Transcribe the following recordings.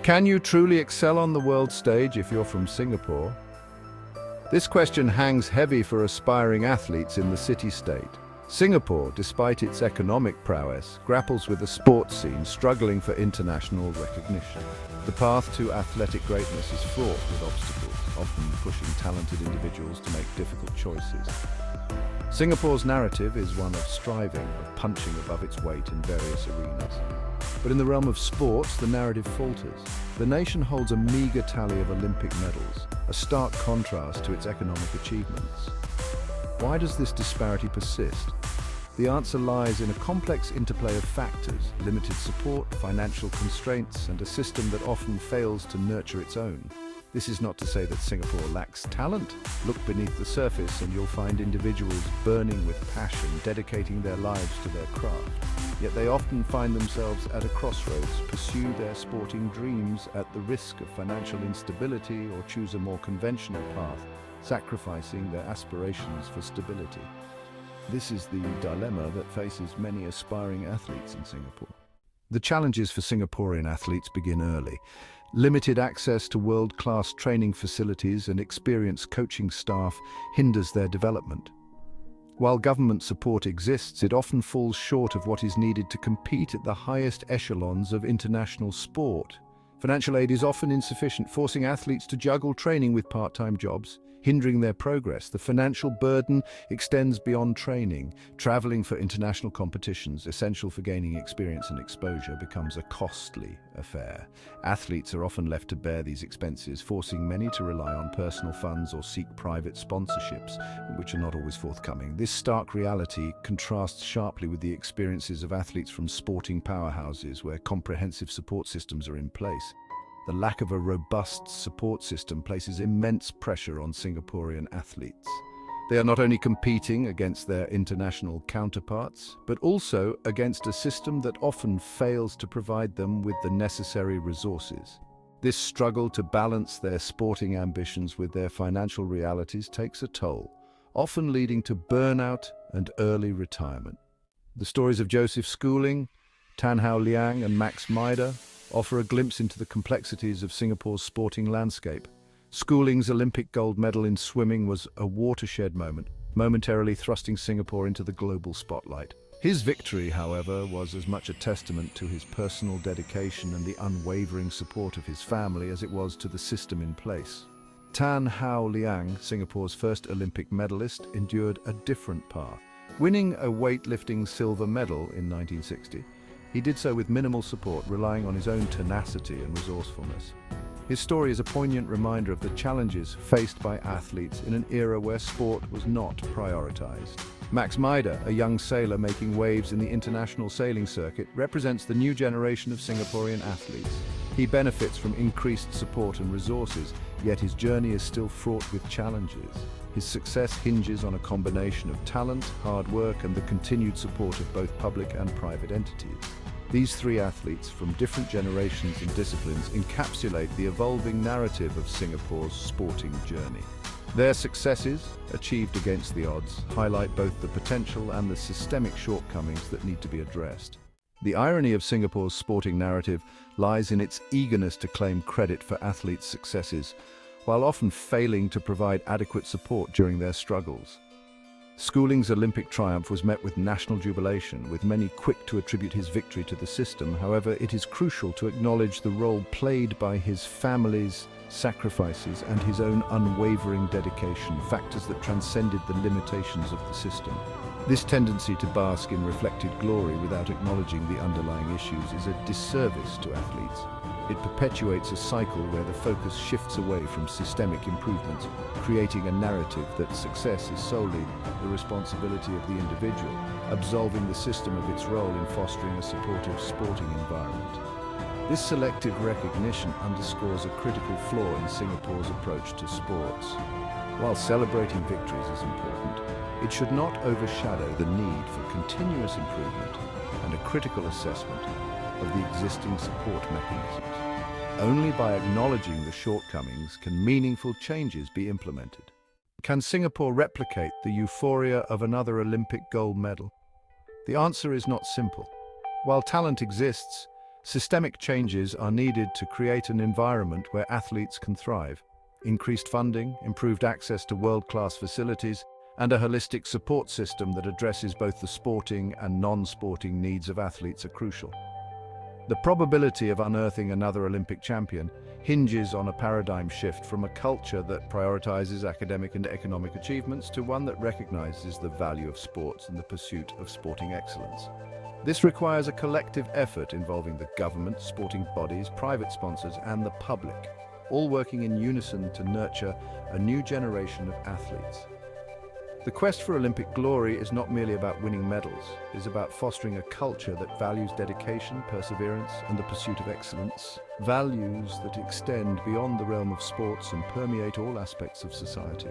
Can you truly excel on the world stage if you're from Singapore? This question hangs heavy for aspiring athletes in the city-state. Singapore, despite its economic prowess, grapples with a sports scene struggling for international recognition. The path to athletic greatness is fraught with obstacles, often pushing talented individuals to make difficult choices. Singapore's narrative is one of striving, of punching above its weight in various arenas. But in the realm of sports, the narrative falters. The nation holds a meager tally of Olympic medals, a stark contrast to its economic achievements. Why does this disparity persist? The answer lies in a complex interplay of factors: limited support, financial constraints, and a system that often fails to nurture its own. This is not to say that Singapore lacks talent. Look beneath the surface and you'll find individuals burning with passion, dedicating their lives to their craft. Yet they often find themselves at a crossroads, pursue their sporting dreams at the risk of financial instability, or choose a more conventional path, sacrificing their aspirations for stability. This is the dilemma that faces many aspiring athletes in Singapore. The challenges for Singaporean athletes begin early. Limited access to world-class training facilities and experienced coaching staff hinders their development. While government support exists, it often falls short of what is needed to compete at the highest echelons of international sport. Financial aid is often insufficient, forcing athletes to juggle training with part-time jobs, hindering their progress. The financial burden extends beyond training. Traveling for international competitions, essential for gaining experience and exposure, becomes a costly affair. Athletes are often left to bear these expenses, forcing many to rely on personal funds or seek private sponsorships, which are not always forthcoming. This stark reality contrasts sharply with the experiences of athletes from sporting powerhouses, where comprehensive support systems are in place. The lack of a robust support system places immense pressure on Singaporean athletes. They are not only competing against their international counterparts, but also against a system that often fails to provide them with the necessary resources. This struggle to balance their sporting ambitions with their financial realities takes a toll, often leading to burnout and early retirement. The stories of Joseph Schooling, Tan Hao Liang and Max Maida offer a glimpse into the complexities of Singapore's sporting landscape. Schooling's Olympic gold medal in swimming was a watershed moment, momentarily thrusting Singapore into the global spotlight. His victory, however, was as much a testament to his personal dedication and the unwavering support of his family as it was to the system in place. Tan Hao Liang, Singapore's first Olympic medalist, endured a different path. Winning a weightlifting silver medal in 1960, he did so with minimal support, relying on his own tenacity and resourcefulness. His story is a poignant reminder of the challenges faced by athletes in an era where sport was not prioritized. Max Maida, a young sailor making waves in the international sailing circuit, represents the new generation of Singaporean athletes. He benefits from increased support and resources, yet his journey is still fraught with challenges. His success hinges on a combination of talent, hard work, and the continued support of both public and private entities. These three athletes from different generations and disciplines encapsulate the evolving narrative of Singapore's sporting journey. Their successes, achieved against the odds, highlight both the potential and the systemic shortcomings that need to be addressed. The irony of Singapore's sporting narrative lies in its eagerness to claim credit for athletes' successes, while often failing to provide adequate support during their struggles. Schooling's Olympic triumph was met with national jubilation, with many quick to attribute his victory to the system. However, it is crucial to acknowledge the role played by his family's sacrifices and his own unwavering dedication, factors that transcended the limitations of the system. This tendency to bask in reflected glory without acknowledging the underlying issues is a disservice to athletes. It perpetuates a cycle where the focus shifts away from systemic improvements, creating a narrative that success is solely the responsibility of the individual, absolving the system of its role in fostering a supportive sporting environment. This selective recognition underscores a critical flaw in Singapore's approach to sports. While celebrating victories is important, it should not overshadow the need for continuous improvement and a critical assessment of the existing support mechanisms. Only by acknowledging the shortcomings can meaningful changes be implemented. Can Singapore replicate the euphoria of another Olympic gold medal? The answer is not simple. While talent exists, Systemic changes are needed to create an environment where athletes can thrive. Increased funding, improved access to world-class facilities, and a holistic support system that addresses both the sporting and non-sporting needs of athletes are crucial. The probability of unearthing another Olympic champion hinges on a paradigm shift from a culture that prioritizes academic and economic achievements to one that recognizes the value of sports and the pursuit of sporting excellence. This requires a collective effort involving the government, sporting bodies, private sponsors, and the public, all working in unison to nurture a new generation of athletes. The quest for Olympic glory is not merely about winning medals. It is about fostering a culture that values dedication, perseverance, and the pursuit of excellence, values that extend beyond the realm of sports and permeate all aspects of society.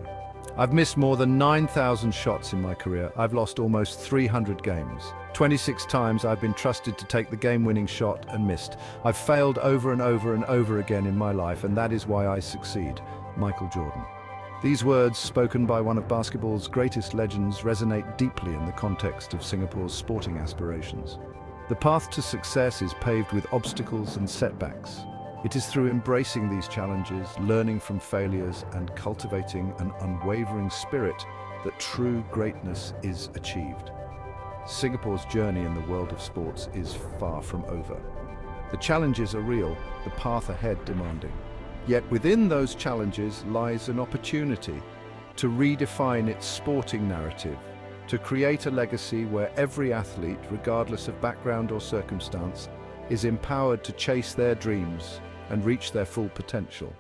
I've missed more than 9,000 shots in my career. I've lost almost 300 games. 26 times I've been trusted to take the game-winning shot and missed. I've failed over and over and over again in my life, and that is why I succeed. Michael Jordan. These words, spoken by one of basketball's greatest legends, resonate deeply in the context of Singapore's sporting aspirations. The path to success is paved with obstacles and setbacks. It is through embracing these challenges, learning from failures, and cultivating an unwavering spirit that true greatness is achieved. Singapore's journey in the world of sports is far from over. The challenges are real, the path ahead demanding. Yet within those challenges lies an opportunity to redefine its sporting narrative, to create a legacy where every athlete, regardless of background or circumstance, is empowered to chase their dreams and reach their full potential.